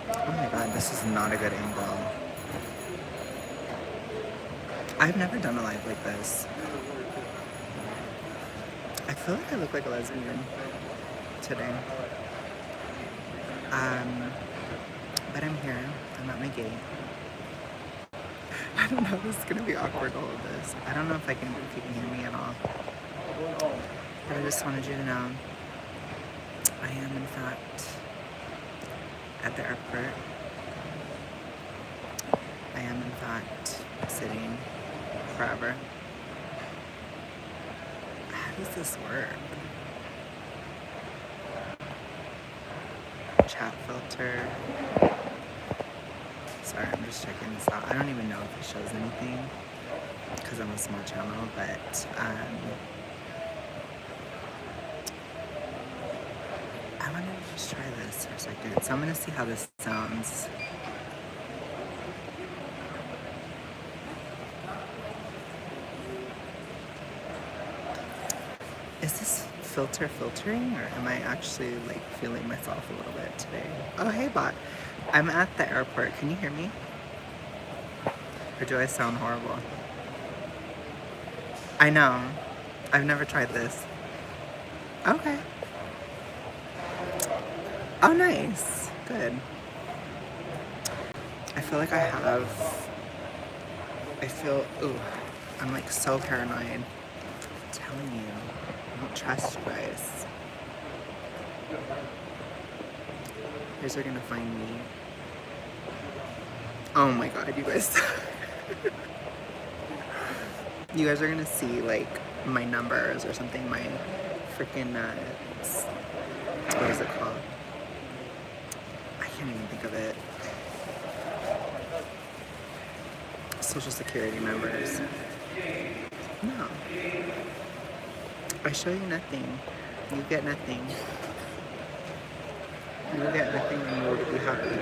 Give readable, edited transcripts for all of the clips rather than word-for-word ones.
Oh my god, this is not a good angle. I've never done a live like this. I feel like I look like a lesbian today. Um, but I'm here. I'm at my gate. I don't know. This is gonna be awkward. All of this. I don't know if if you can hear me at all. But I just wanted you to know I am in fact at the airport. I am in fact sitting forever. How does this work? Chat filter. Sorry, I'm just checking this out. I don't even know if it shows anything because I'm a small channel, but I wanted to just try this for a second. So I'm gonna see how this sounds. Is this filter filtering, or am I actually like feeling myself a little bit today? Oh, hey bot. I'm at the airport. Can you hear me? Or do I sound horrible? I know. I've never tried this. Okay. Oh, nice. Good. I feel like ooh, I'm like so paranoid. I'm telling you, I don't trust you guys. You guys are gonna find me. Oh my god, you guys. You guys are gonna see like my numbers or something, my freaking, what is it called? I can't even think of it. Social security numbers. No. I show you nothing. You get nothing. You get nothing and you will be happy.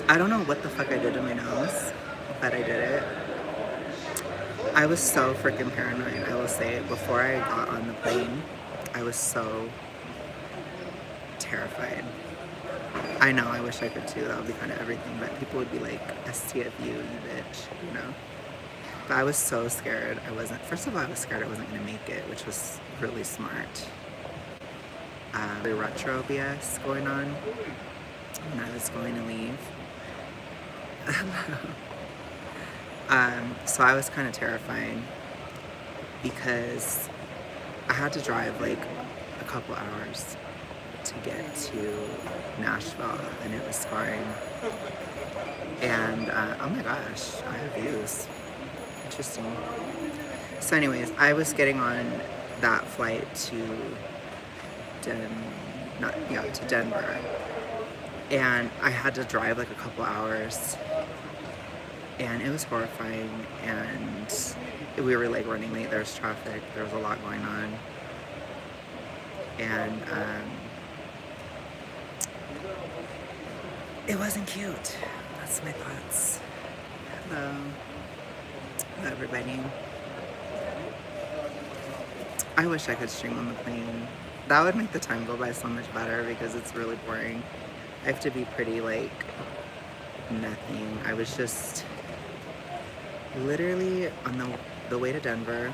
I don't know what the fuck I did to my nose, but I did it. I was so freaking paranoid, I will say it. Before I got on the plane, I was so terrified. I know, I wish I could too. That would be kind of everything, but people would be like, STFU, you bitch, you know? But I was so scared. First of all, I was scared I wasn't gonna make it, which was really smart. The retro BS going on when I was going to leave. So I was kind of terrified because I had to drive like a couple hours to get to Nashville, and it was scarring. And oh my gosh, I have views. Interesting. So anyways, I was getting on that flight to Denver, and I had to drive like a couple hours, and it was horrifying, and we were like running late. There was traffic, there was a lot going on, and it wasn't cute. That's my thoughts. Hello. Hello, everybody. I wish I could stream on the plane. That would make the time go by so much better because it's really boring. I have to be pretty like nothing. I was just literally on the way to Denver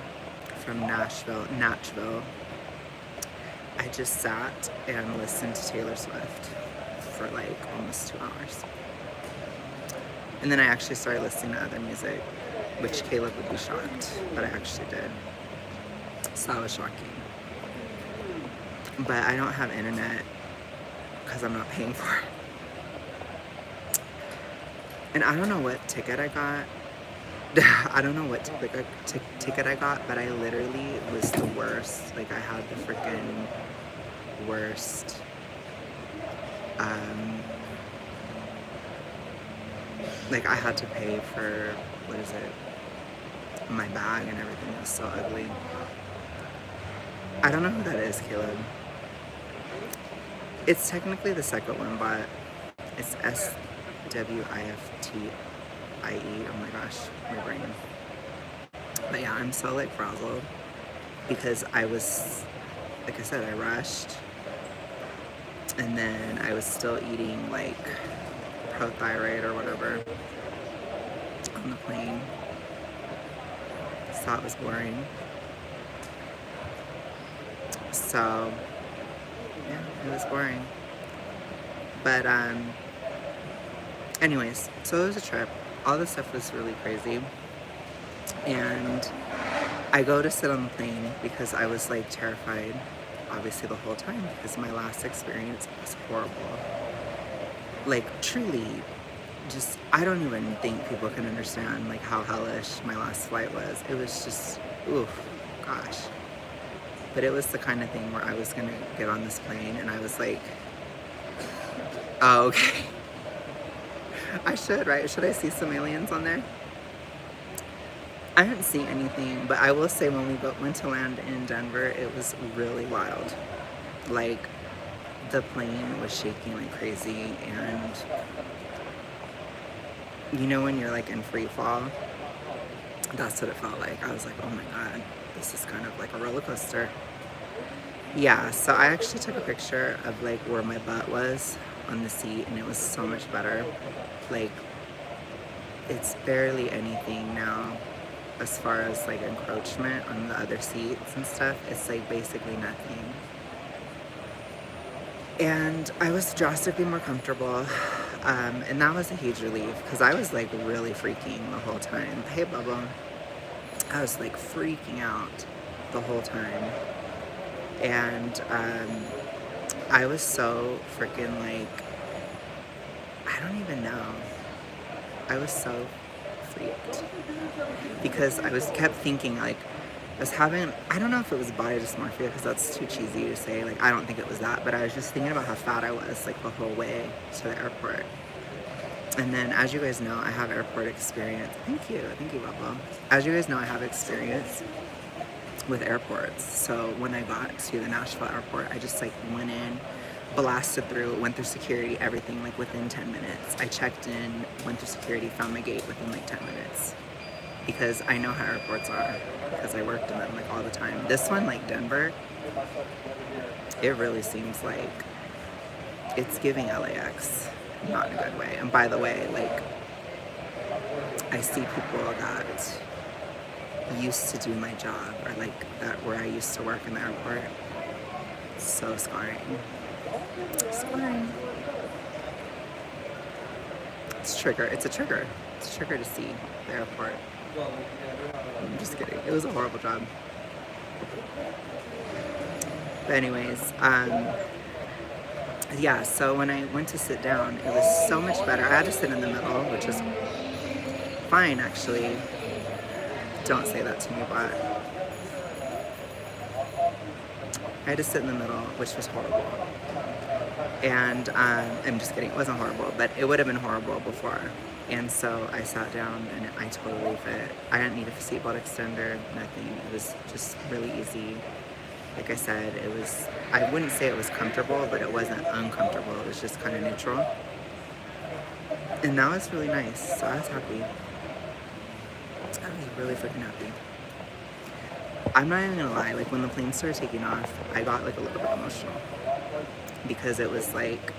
from Nashville. I just sat and listened to Taylor Swift for like almost 2 hours. And then I actually started listening to other music, which Caleb would be shocked, but I actually did. So that was shocking. But I don't have internet because I'm not paying for it. And I don't know what ticket I got. I don't know what ticket I got, but I literally was the worst. Like, I had the freaking worst. Like, I had to pay for, what is it? My bag and everything. It was so ugly. I don't know who that is, Caleb. It's technically the second one, but it's SWIFTIE. Oh my gosh, my brain. But yeah, I'm so like frazzled because I was, like I said, I rushed. And then I was still eating like Prothyroid or whatever on the plane. So that was boring. So yeah, it was boring. But anyways, so it was a trip. All this stuff was really crazy. And I go to sit on the plane because I was like terrified, obviously, the whole time because my last experience was horrible. Like, truly, just, I don't even think people can understand like how hellish my last flight was. It was just, oof, gosh. But it was the kind of thing where I was gonna get on this plane and I was like, oh, okay. I should, right? Should I see some aliens on there? I didn't see anything, but I will say when we went to land in Denver, it was really wild. Like, the plane was shaking like crazy, and you know when you're like in free fall? That's what it felt like. I was like, oh my god, this is kind of like a roller coaster. Yeah, so I actually took a picture of like where my butt was on the seat, and it was so much better. Like, it's barely anything now as far as like encroachment on the other seats and stuff. It's like basically nothing. And I was drastically more comfortable. And that was a huge relief because I was like really freaking the whole time. Hey, Bubba. I was like freaking out the whole time. And I was so freaking like, I don't even know. I was so freaked because I kept thinking like I was having, I don't know if it was body dysmorphia because that's too cheesy to say, like I don't think it was that, but I was just thinking about how fat I was like the whole way to the airport. And then, as you guys know, I have airport experience. Thank you Bubba. As you guys know, I have experience with airports. So when I got to the Nashville airport, I just like went in, blasted through, went through security, everything like within 10 minutes. I checked in, went through security, found my gate within like 10 minutes. Because I know how airports are, because I worked in them like all the time. This one, like Denver, it really seems like it's giving LAX, not in a good way. And by the way, like, I see people that used to do my job, or like that where I used to work in the airport. So scarring. Scarring. It's a trigger. It's a trigger to see the airport. I'm just kidding. It was a horrible job. But anyways, yeah, so when I went to sit down, it was so much better. I had to sit in the middle, which is fine, actually. Don't say that to me, but I had to sit in the middle, which was horrible. And I'm just kidding, it wasn't horrible, but it would have been horrible before. And so I sat down and I totally fit. I didn't need a seatbelt extender, nothing. It was just really easy. Like I said, it was, I wouldn't say it was comfortable, but it wasn't uncomfortable. It was just kind of neutral. And that was really nice, so I was happy. I was really freaking happy. I'm not even gonna lie, like when the plane started taking off, I got like a little bit emotional. Because it was like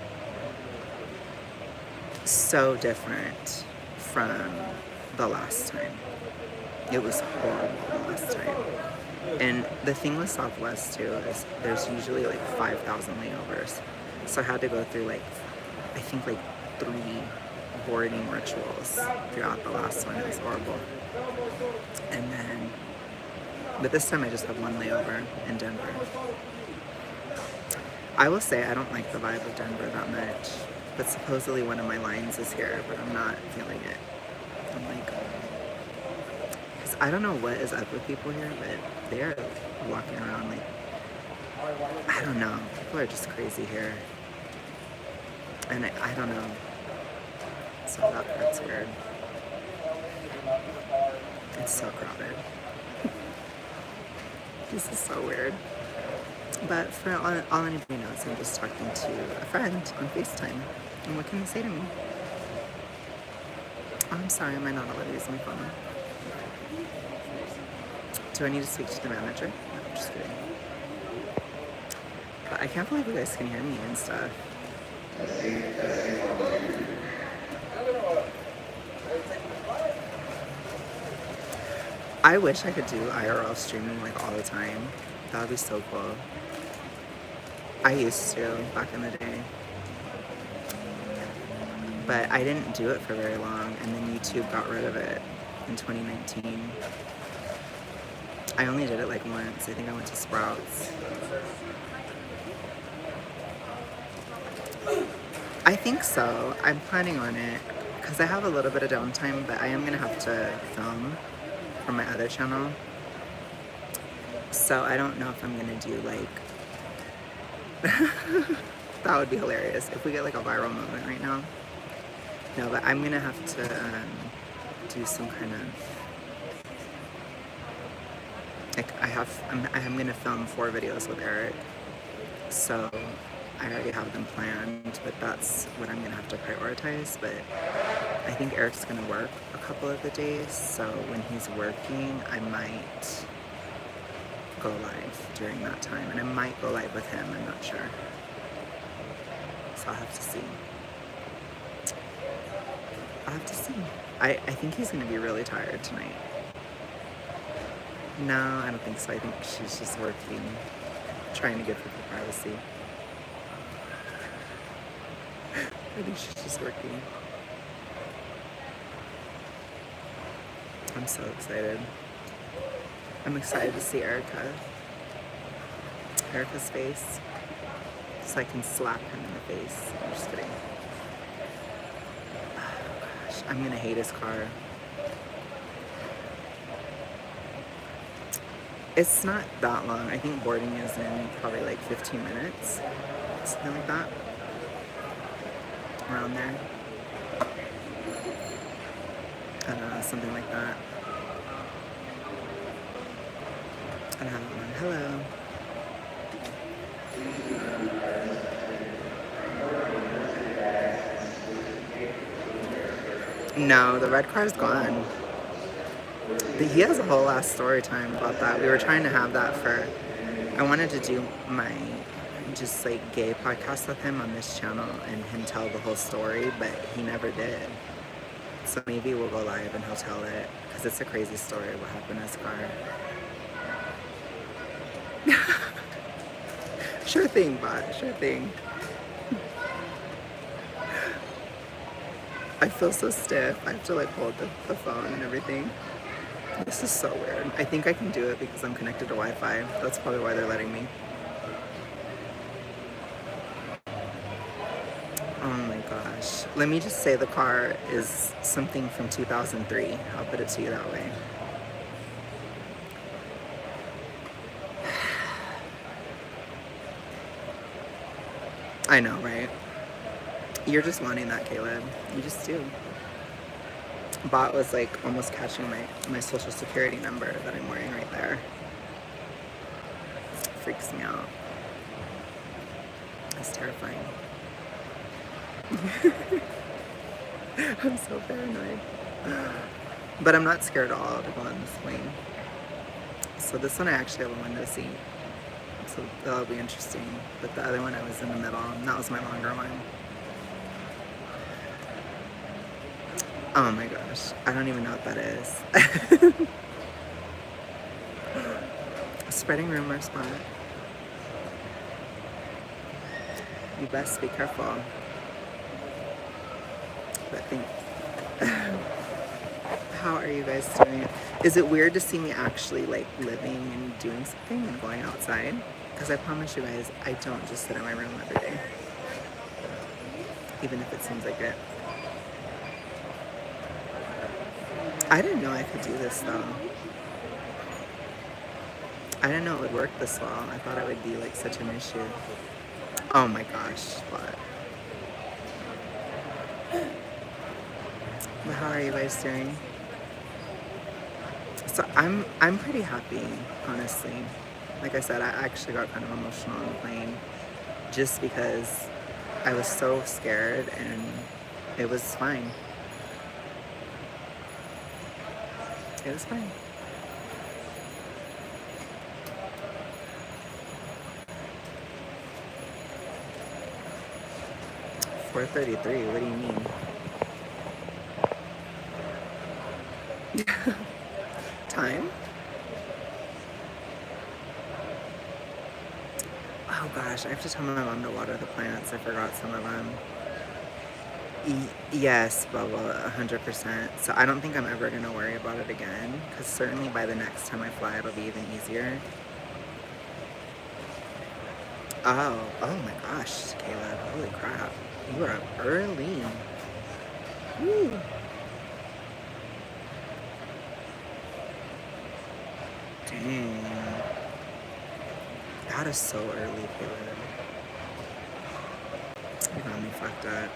so different from the last time. It was horrible the last time. And the thing with Southwest too is there's usually like 5,000 layovers. So I had to go through like, I think like 3 boarding rituals throughout the last one. It was horrible. And then, but this time I just had 1 layover in Denver. I will say I don't like the vibe of Denver that much, but supposedly one of my lines is here, but I'm not feeling it. I'm like, because I don't know what is up with people here, but they're walking around like, I don't know, people are just crazy here. And I don't know, so that part's weird. It's so crowded. This is so weird. But for all anybody knows, I'm just talking to a friend on FaceTime. And what can you say to me? Oh, I'm sorry, am I not allowed to use my phone? Do I need to speak to the manager? No, I'm just kidding. But I can't believe you guys can hear me and stuff. I wish I could do IRL streaming like all the time. That would be so cool. I used to back in the day. But I didn't do it for very long, and then YouTube got rid of it in 2019. I only did it like once. I think I went to Sprouts. I think so. I'm planning on it because I have a little bit of downtime, but I am gonna have to film for my other channel. So I don't know if I'm gonna do like that would be hilarious if we get like a viral moment right now. No, but I'm gonna have to do some kind of like I'm gonna film 4 videos with Eric, so I already have them planned, but that's what I'm gonna have to prioritize. But I think Eric's gonna work a couple of the days, so when he's working, I might go live during that time, and I might go live with him. I'm not sure, so I'll have to see. I'll have to see. I think he's gonna be really tired tonight. No, I don't think so. I think she's just working, trying to give people privacy. I think she's just working. I'm so excited. I'm excited to see Erica's face, so I can slap him in the face. I'm just kidding. Oh gosh, I'm gonna hate his car. It's not that long. I think boarding is in probably like 15 minutes, something like that. Around there. I don't know, something like that. I don't have it on. Hello. No, the red car's gone. He has a whole last story time about that. We were trying to have that for, I wanted to do my just like gay podcast with him on this channel and him tell the whole story, but he never did. So maybe we'll go live and he'll tell it, because it's a crazy story what happened to his car. Sure thing, bot. Sure thing. I feel so stiff. I have to like hold the phone and everything. This is so weird. I think I can do it because I'm connected to Wi-Fi. That's probably why they're letting me. Oh my gosh. Let me just say the car is something from 2003. I'll put it to you that way. I know, right? You're just wanting that, Caleb. You just do. Bot was like almost catching my social security number that I'm wearing right there. Freaks me out. It's terrifying. I'm so paranoid. But I'm not scared at all to go on this plane. So this one I actually have a window seat. So that'll be interesting. But the other one I was in the middle, and that was my longer one. Oh my gosh, I don't even know what that is. Spreading rumors, but you best be careful. But how are you guys doing? Is it weird to see me actually like living and doing something and going outside? Because I promise you guys, I don't just sit in my room every day. Even if it seems like it. I didn't know I could do this though. I didn't know it would work this well. I thought it would be like such an issue. Oh my gosh, but how are you guys doing? So I'm pretty happy, honestly. Like I said, I actually got kind of emotional on the plane just because I was so scared, and it was fine. It was fine. 4:33. What do you mean? Time? Oh gosh, I have to tell my mom to water the plants. I forgot some of them. Yes, Bubba, 100%. So I don't think I'm ever gonna worry about it again, because certainly by the next time I fly, it'll be even easier. Oh my gosh, Caleb, holy crap. You are up early. Woo. Dang. That is so early, Caleb. You got me fucked up.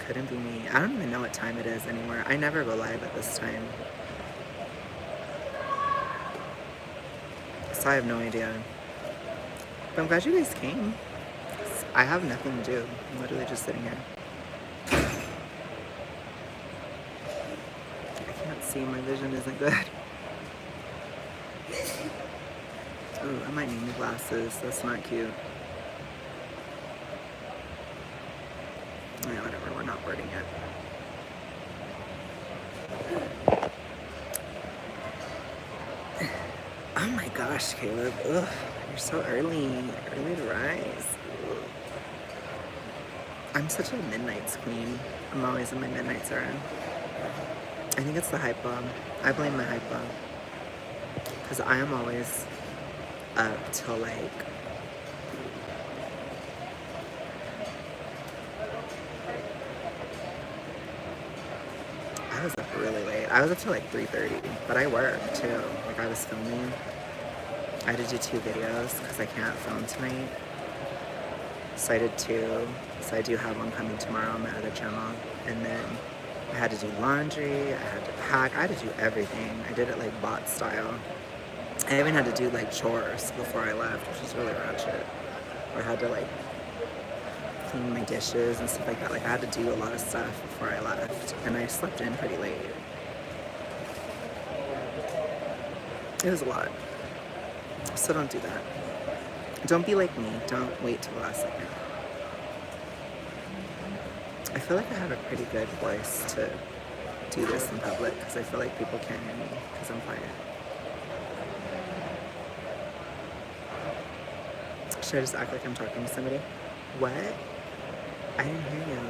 Couldn't be me. I don't even know what time it is anymore. I never go live at this time. So I have no idea. But I'm glad you guys came. I have nothing to do. I'm literally just sitting here. I can't see. My vision isn't good. Ooh, I might need new glasses. That's not cute. Yeah, whatever. We're not boarding yet. Oh my gosh, Caleb. Ugh, you're so early. Early to rise. Ugh. I'm such a midnights queen. I'm always in my midnights around. I think it's the hypo. I blame my hypo. Because I am always up till like I was up really late. I was up till like 3:30, but I worked too. Like I was filming. I had to do 2 videos because I can't film tonight. So I did 2. So I do have one coming tomorrow on my other channel. And then I had to do laundry, I had to pack, I had to do everything. I did it like bot style. I even had to do like chores before I left, which was really ratchet. Or I had to like clean my dishes and stuff like that. Like I had to do a lot of stuff before I left. And I slept in pretty late. It was a lot. So don't do that. Don't be like me. Don't wait till the last second. I feel like I have a pretty good voice to do this in public because I feel like people can't hear me because I'm quiet. Should I just act like I'm talking to somebody? What? I didn't hear you.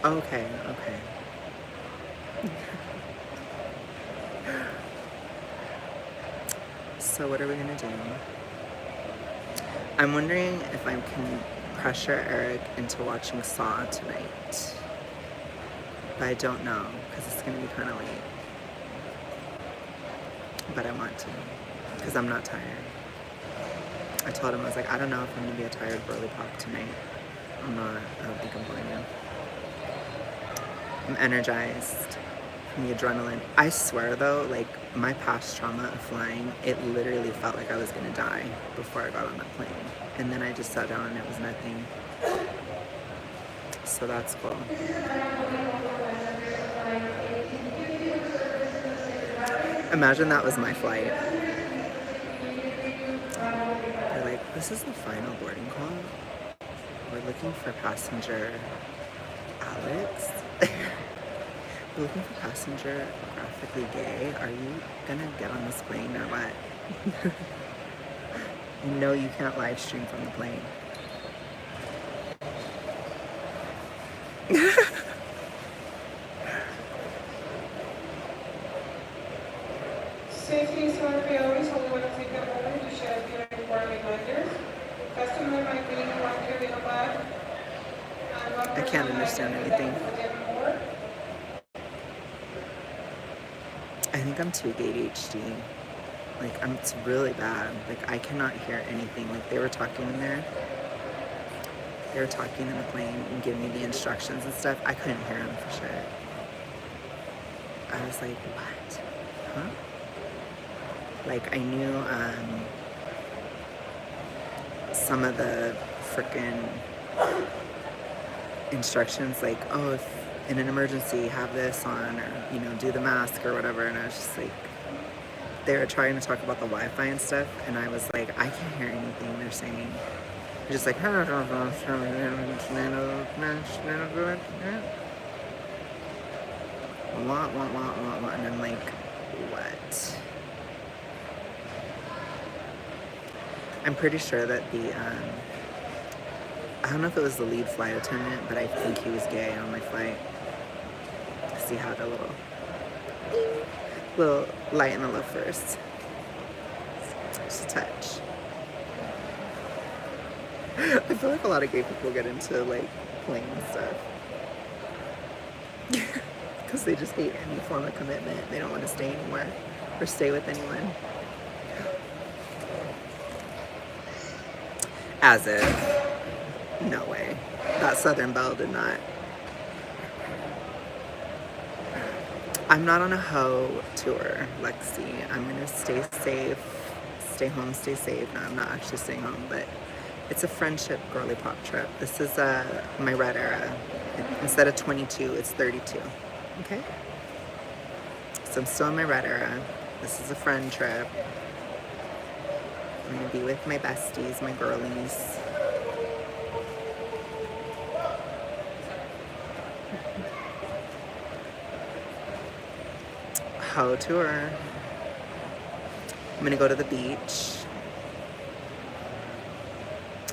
Okay, okay. So what are we gonna do? I'm wondering if I can pressure Eric into watching Saw tonight. But I don't know, because it's gonna be kind of late. But I want to, because I'm not tired. I told him, I was like, I don't know if I'm gonna be a tired burly pop tonight. I'm not, I don't think I'm going to. I'm energized from the adrenaline. I swear though, like my past trauma of flying, it literally felt like I was gonna die before I got on that plane. And then I just sat down and it was nothing. So that's cool. Imagine that was my flight. They're like, this is the final boarding call. We're looking for passenger Alex. We're looking for passenger graphically gay. Are you gonna get on this plane or what? No, you can't live stream from the plane. Safety is our priority, so we want to take a moment to share a few important reminders. Customer might be one carry-on bag. I can't understand anything. I think I'm too ADHD. Like, it's really bad. Like, I cannot hear anything. Like, they were talking in there. They were talking in the plane and giving me the instructions and stuff. I couldn't hear them for sure. I was like, what? Huh? Like, I knew some of the frickin' instructions, like, oh, if in an emergency, have this on, or, you know, do the mask or whatever. And I was just like, they were trying to talk about the Wi-Fi and stuff, and I was like, I can't hear anything they're saying. They're just like, and I'm like, what? I'm pretty sure that I don't know if it was the lead flight attendant, but I think he was gay on my flight. See how the little light in the love first. Just a touch. I feel like a lot of gay people get into like playing stuff. Because they just hate any form of commitment. They don't want to stay anywhere or stay with anyone. As if. No way. That Southern Belle did not. I'm not on a hoe tour, Lexi. I'm gonna stay safe, stay home, stay safe. No, I'm not actually staying home, but it's a friendship girly pop trip. This is my red era. Instead of 22, it's 32. Okay? So I'm still in my red era. This is a friend trip. I'm gonna be with my besties, my girlies. Hoe tour. I'm gonna go to the beach.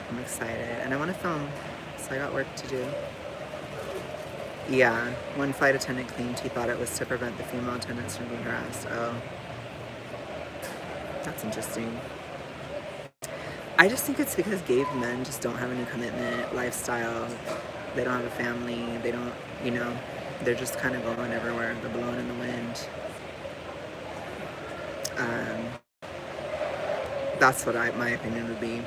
I'm excited, and I want to film, so I got work to do. Yeah, one flight attendant claimed he thought it was to prevent the female attendants from being harassed. Oh, that's interesting. I just think it's because gay men just don't have any commitment, lifestyle. They don't have a family. They don't, you know, they're just kind of going everywhere. They're blowing in the wind. That's what my opinion would be.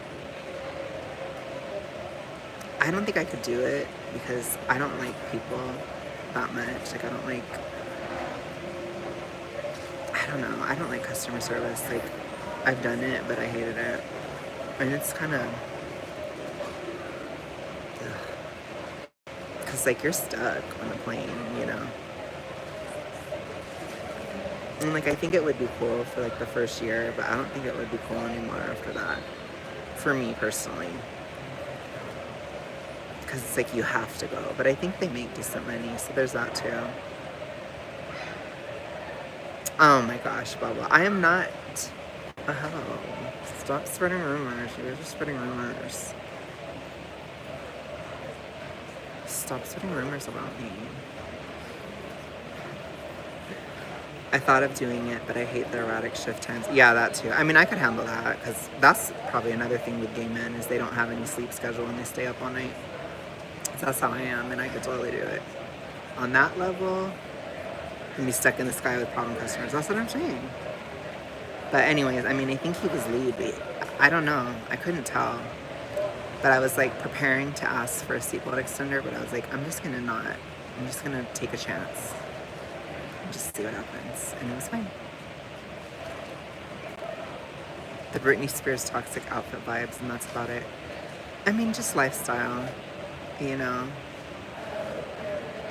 I don't think I could do it because I don't like people that much. Like, I don't know. I don't like customer service. Like, I've done it, but I hated it. And it's kind of, because, like, you're stuck on a plane, you know? And, like, I think it would be cool for, like, the first year, but I don't think it would be cool anymore after that. For me, personally. Because it's like you have to go. But I think they make decent money, so there's that, too. Oh, my gosh, Bubba. I am not a hoe. Stop spreading rumors. You guys are spreading rumors. Stop spreading rumors about me. I thought of doing it, but I hate the erratic shift times. Yeah, that too. I mean, I could handle that, because that's probably another thing with gay men, is they don't have any sleep schedule and they stay up all night. So that's how I am, and I could totally do it. On that level, and be stuck in the sky with problem customers. That's what I'm saying. But anyways, I mean, I think he was lead, but I don't know. I couldn't tell. But I was like preparing to ask for a seatbelt extender, but I was like, I'm just gonna take a chance. Just see what happens. And it was fine. The Britney Spears toxic outfit vibes, and that's about it. I mean, just lifestyle, you know?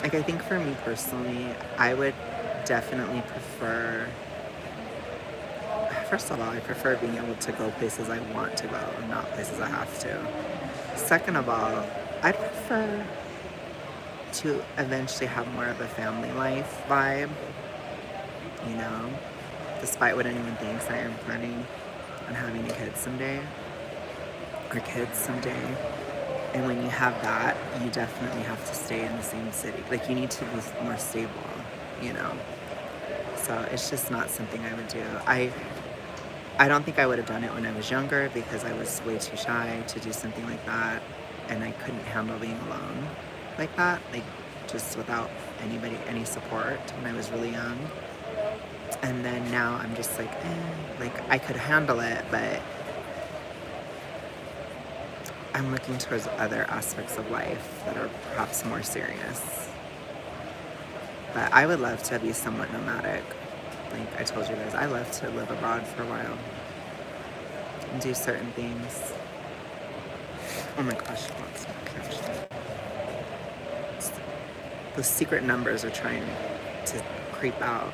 Like, I think for me personally, I would definitely prefer, first of all, I prefer being able to go places I want to go and not places I have to. Second of all, I'd prefer to eventually have more of a family life vibe, you know, despite what anyone thinks. I am planning on having a kid someday, or kids someday, and when you have that, you definitely have to stay in the same city. Like, you need to be more stable, you know, so it's just not something I would do. I don't think I would have done it when I was younger, because I was way too shy to do something like that, and I couldn't handle being alone like that, like just without anybody, any support when I was really young. And then now I'm just like, like I could handle it, but I'm looking towards other aspects of life that are perhaps more serious. But I would love to be somewhat nomadic. Like I told you guys, I love to live abroad for a while and do certain things. Oh my gosh, those secret numbers are trying to creep out.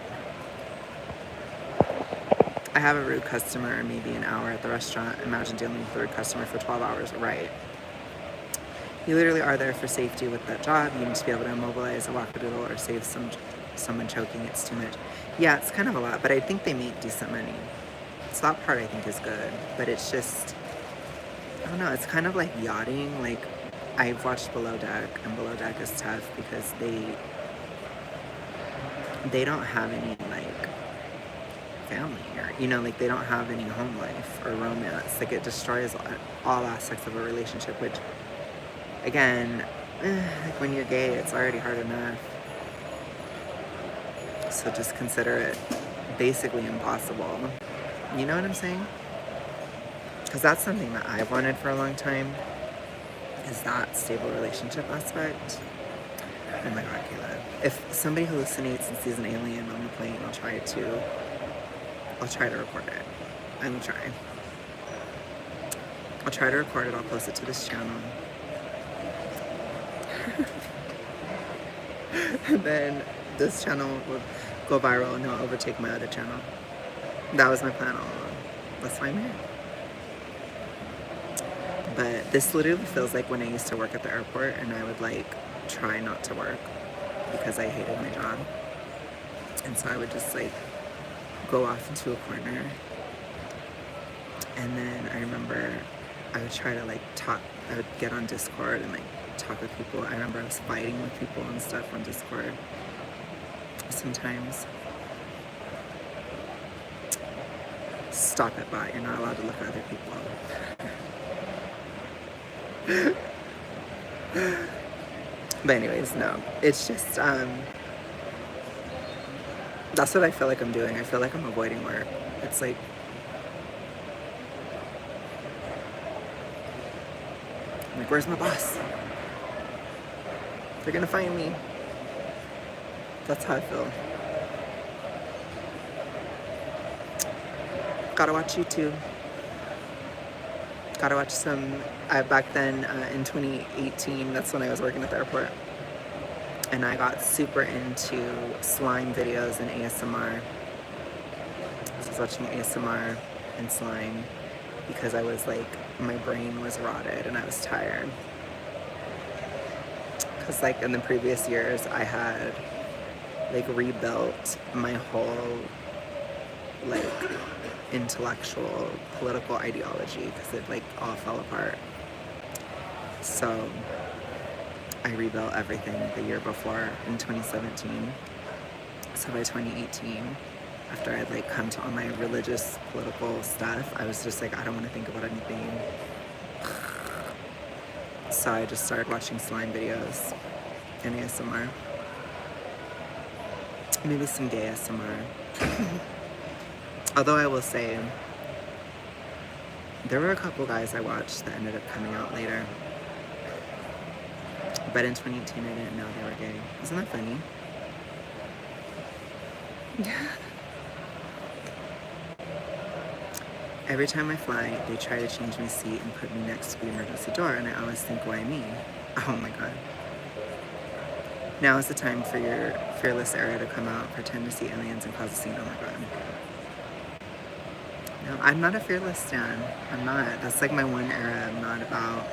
I have a rude customer maybe an hour at the restaurant. Imagine dealing with a rude customer for 12 hours, right? You literally are there for safety with that job. You need to be able to immobilize a wackadoodle or save someone choking. It's too much. Yeah, it's kind of a lot, but I think they make decent money. So that part I think is good, but it's just, I don't know, it's kind of like yachting. Like, I've watched Below Deck, and Below Deck is tough because they don't have any, like, family, or, you know, like, they don't have any home life or romance. Like, it destroys all aspects of a relationship, which, again, like, when you're gay, it's already hard enough. So just consider it basically impossible. You know what I'm saying? Because that's something that I've wanted for a long time, is that stable relationship aspect. Oh my God, Kayla. If somebody hallucinates and sees an alien on the plane, I'll try to record it. I will try. I'll try to record it. I'll post it to this channel. And then this channel will go viral and it'll overtake my other channel. That was my plan all along. That's why I'm here. But this literally feels like when I used to work at the airport and I would like try not to work because I hated my job. And so I would just like go off into a corner. And then I remember I would try to like talk, I would get on Discord and like talk with people. I remember I was fighting with people and stuff on Discord sometimes. Stop it, bot. You're not allowed to look at other people. But anyways, no. It's just, that's what I feel like I'm doing. I feel like I'm avoiding work. It's like, I'm like, where's my boss? They're gonna find me. That's how I feel. Gotta watch YouTube. Gotta watch some, back then in 2018, that's when I was working at the airport. And I got super into slime videos and ASMR. I was watching ASMR and slime because I was like, my brain was rotted and I was tired. Because like in the previous years, I had like rebuilt my whole like intellectual political ideology because it like all fell apart. So I rebuilt everything the year before in 2017. So by 2018, after I'd like come to all my religious political stuff, I was just like, I don't want to think about anything. So I just started watching slime videos and ASMR. Maybe some gay ASMR. Although I will say, there were a couple guys I watched that ended up coming out later. But in 2018, I didn't know they were gay. Isn't that funny? Every time I fly, they try to change my seat and put me next to the emergency door, and I always think, why me? Oh my God. Now is the time for your fearless era to come out, pretend to see aliens and cause a scene. Oh my God. No, I'm not a fearless stan. I'm not. That's like my one era. I'm not about...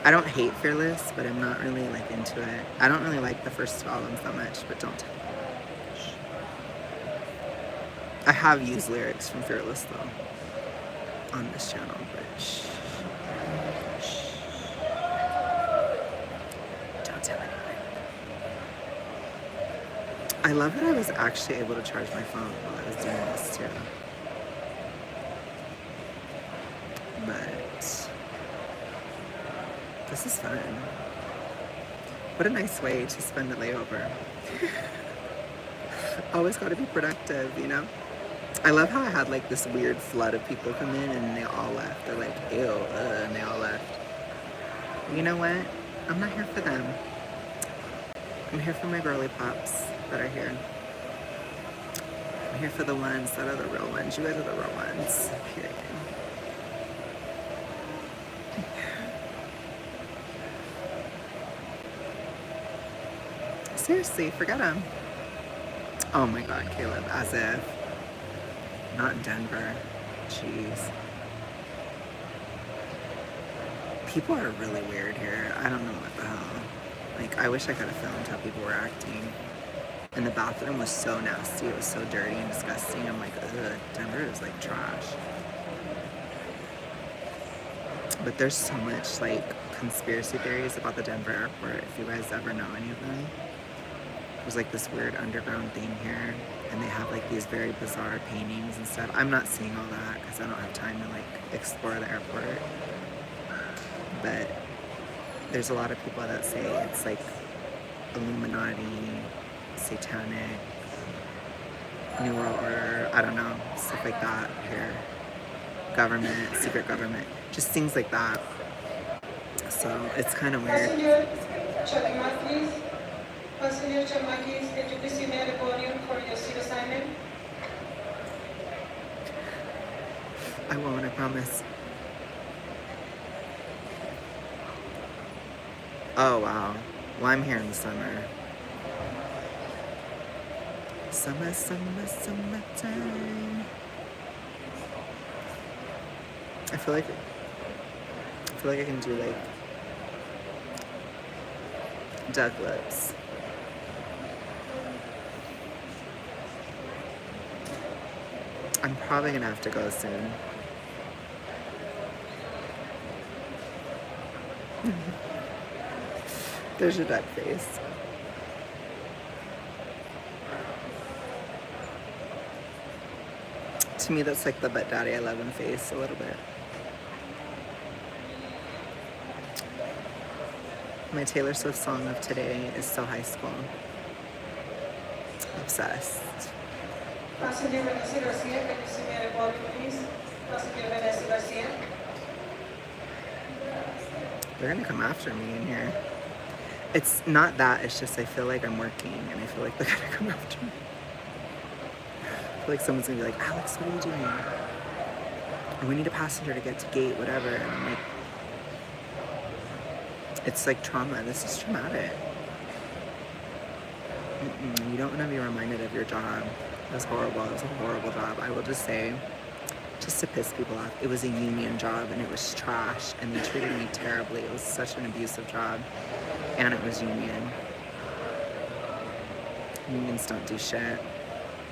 I don't hate Fearless, but I'm not really like into it. I don't really like the first two albums that much, but don't tell me. I have used lyrics from Fearless though on this channel, but shh. Don't tell anyone. I love that I was actually able to charge my phone while I was doing this too. But this is fun. What a nice way to spend a layover. Always got to be productive, you know? I love how I had like this weird flood of people come in and they all left. They're like, ew, and they all left. You know what? I'm not here for them. I'm here for my girly pops that are here. I'm here for the ones that are the real ones. You guys are the real ones. Period. Seriously, forget them. Oh my God, Caleb, as if. Not Denver. Jeez. People are really weird here. I don't know what the hell. Like, I wish I could have filmed how people were acting. And the bathroom was so nasty. It was so dirty and disgusting. I'm like, ugh, Denver is like trash. But there's so much like conspiracy theories about the Denver airport, if you guys ever know any of them. There's like this weird underground thing here, and they have like these very bizarre paintings and stuff. I'm not seeing all that because I don't have time to like explore the airport. But there's a lot of people that say it's like Illuminati, satanic, New World Order, I don't know, stuff like that here. Government, secret government, just things like that. So it's kind of weird. Passenger Chalimakis, Passenger Chalimakis, could you please see me at the podium for your seat assignment? I won't, I promise. Oh wow. Well, I'm here in the summer. Summer, summer, summertime. I feel like I can do like duck lips. I'm probably gonna have to go soon. There's your duck face. To me, that's like the But Daddy I Love Him face a little bit. My Taylor Swift song of today is So High School. Obsessed. Passenger Vanessa Garcia, can you see me at the podium, please? Passenger Vanessa Garcia. They're gonna come after me in here. It's not that, it's just I feel like I'm working and I feel like they're gonna come after me. I feel like someone's gonna be like, Alex, what are you doing? Or we need a passenger to get to gate, whatever. And I'm like, it's like trauma. This is traumatic. You don't want to be reminded of your job. It was horrible. It was a horrible job. I will just say, just to piss people off, it was a union job and it was trash and they treated me terribly. It was such an abusive job and it was union. Unions don't do shit.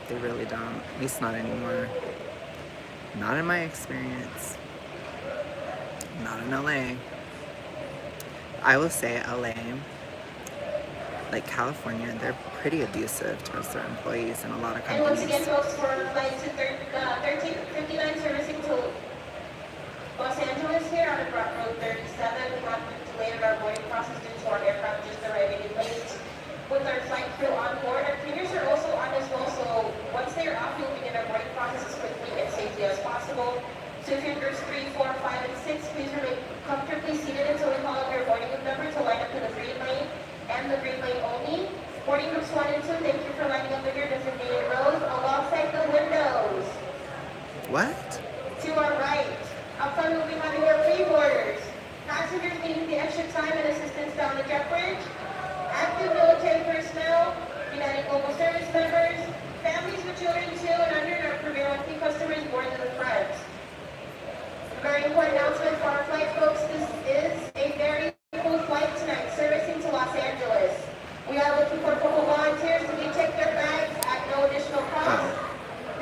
They really don't. At least not anymore. Not in my experience. Not in LA. I will say LA, like California, they're pretty abusive towards their employees and a lot of And once companies. again, folks, for flight to 1359 servicing to Los Angeles here on Brock Road 37, we have delayed our boarding process due to our aircraft just arriving late. With our flight crew on board, our cleaners are also on as well, so once they are off, we'll begin our boarding process as quickly and safely as possible. So if you're in groups 3, 4, 5, and 6, please remain comfortably seated until we call up your boarding group number to line up to the green lane and the green lane only. Boarding groups 1 and 2, thank you for lining up in your designated rows alongside the windows. What? To our right, up front we'll be having our pre-boarders. Passengers needing the extra time and assistance down the jet bridge. Active military personnel, United Global Service members, families with children 2 and under, and our Premier Wealthy customers board to the front. A very important announcement for our flight, folks. This is a very cool flight tonight, servicing to Los Angeles. We are looking for local volunteers to take their bags at no additional cost.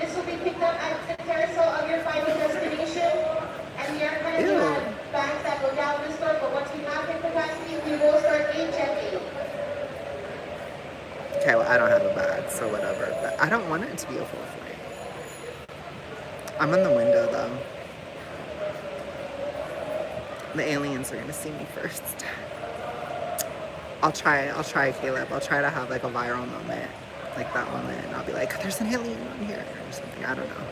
This will be picked up at the carousel of your final destination. And we are going to have bags that go down this door, but once we have the capacity, we will start checking. Okay, well, I don't have a bag, so whatever. But I don't want it to be a full flight. I'm in the window, though. The aliens are gonna see me first. I'll try, Caleb. I'll try to have like a viral moment, like that moment, and I'll be like, there's an alien on here, or something. I don't know.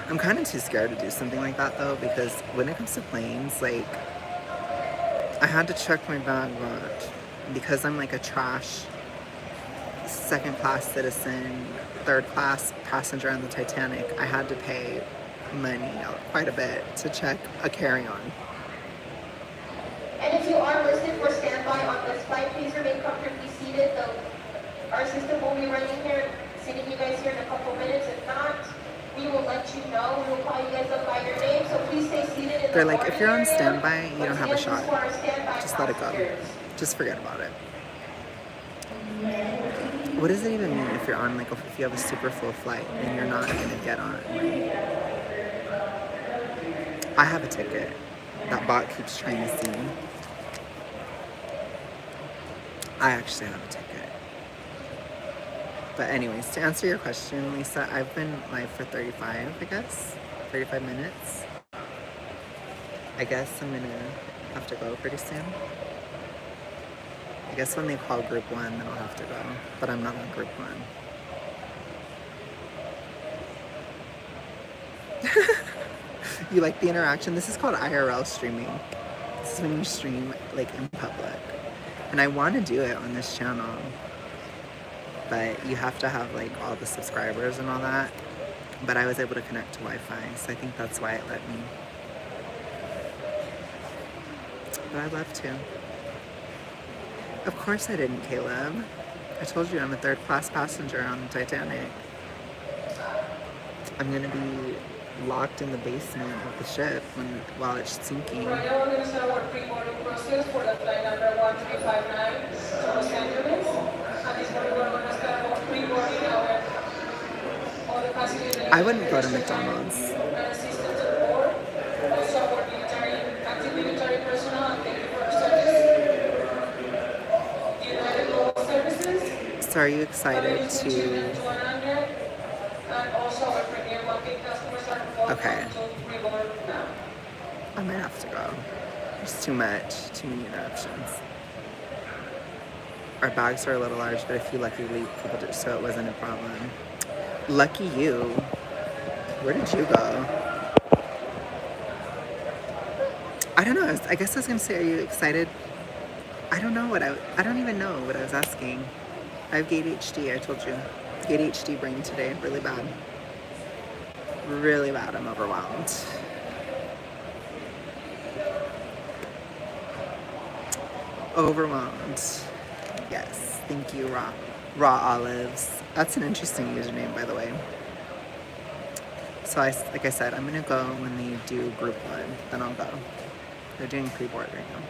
I'm kind of too scared to do something like that, though, because when it comes to planes, like, I had to check my bag, but because I'm like a trash second-class citizen, third-class passenger on the Titanic, I had to pay money, quite a bit, to check a carry-on. And if you are listed for standby on this flight, please remain comfortably seated. Our system will be running here, seating you guys here in a couple minutes. If not, We will let you know. We will call you guys up by your name. So please stay seated in They're the like, if you're on boarding area. standby, you don't have a Once again, shot. this is for our standby Just let it go. passengers. Just forget about it. What does it even mean if you're on, like, if you have a super full flight and you're not gonna get on? I have a ticket. That bot keeps trying to see me. I actually have a ticket. But anyways, to answer your question, Lisa, I've been live for 35, I guess. 35 minutes. I guess I'm gonna have to go pretty soon. I guess when they call group 1, then I'll have to go. But I'm not on group 1. You like the interaction? This is called IRL streaming. This is when you stream like in public. And I want to do it on this channel. But you have to have like all the subscribers and all that. But I was able to connect to Wi-Fi, so I think that's why it let me. But I'd love to. Of course I didn't, Caleb. I told you I'm a third-class passenger on the Titanic. I'm gonna be locked in the basement of the ship while it's sinking. Right now, we're going to start our pre-boarding process for the flight number 1359 to Los Angeles. At this point, we're going to start our pre-boarding all the passengers. I wouldn't go to McDonald's. And assistants on board. Also, our active military personnel, and thank you for your service. United Global Services. So are you excited to... And also our premier walking customers are welcome Okay. to pre-board now. I might have to go. There's too many interruptions. Our bags are a little large, but if you luckily people did, so it wasn't a problem. Lucky you. Where did you go? I don't know. I guess I was gonna say, are you excited? I don't know I don't even know what I was asking. I have ADHD, I told you. ADHD brain today, really bad. Really bad, I'm overwhelmed. Overwhelmed. Yes, thank you, Raw Olives. That's an interesting username, by the way. So like I said, I'm gonna go when they do group 1, then I'll go. They're doing pre-board right now.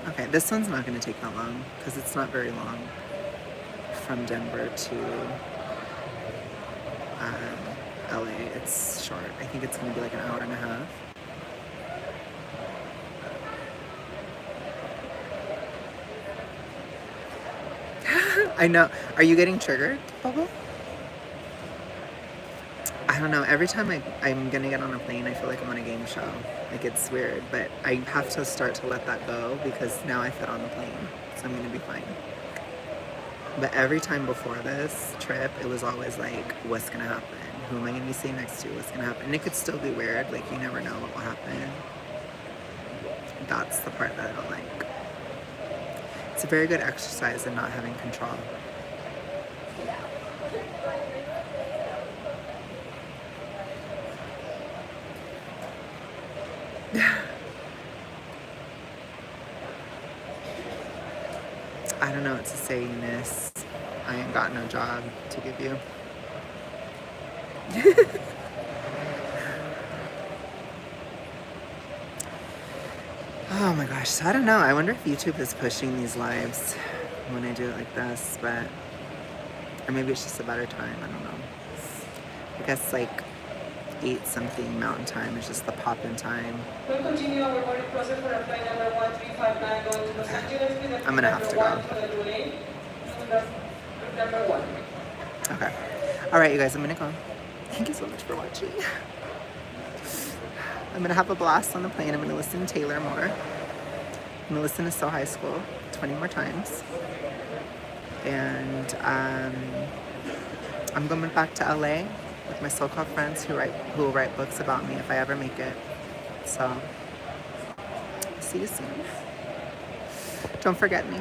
Okay, this one's not gonna take that long, because it's not very long from Denver to LA. It's short. I think it's gonna be like an hour and a half. I know. Are you getting triggered, Bubba? I don't know. Every time I'm gonna get on a plane, I feel like I'm on a game show. Like, it's weird, but I have to start to let that go because now I fit on the plane, so I'm gonna be fine. But every time before this trip, it was always like, what's gonna happen? Who am I gonna be sitting next to? What's gonna happen? And it could still be weird. Like, you never know what will happen. That's the part that I don't like. It's a very good exercise in not having control. I don't know what to say, Eunice. I ain't got no job to give you. Oh my gosh, so I don't know. I wonder if YouTube is pushing these lives when I do it like this, but... Or maybe it's just a better time, I don't know. I guess like 8-something mountain time is just the pop-in time. We'll continue our boarding process for our flight number 1359 going to Los Angeles with the I'm gonna have to number go. 1 for the delay. Number 1. Okay. Alright, you guys, I'm gonna go. Thank you so much for watching. I'm gonna have a blast on the plane. I'm gonna listen to Taylor more. I'm gonna listen to So High School 20 more times. And I'm going back to LA with my so-called friends who will write books about me if I ever make it. So, see you soon. Don't forget me.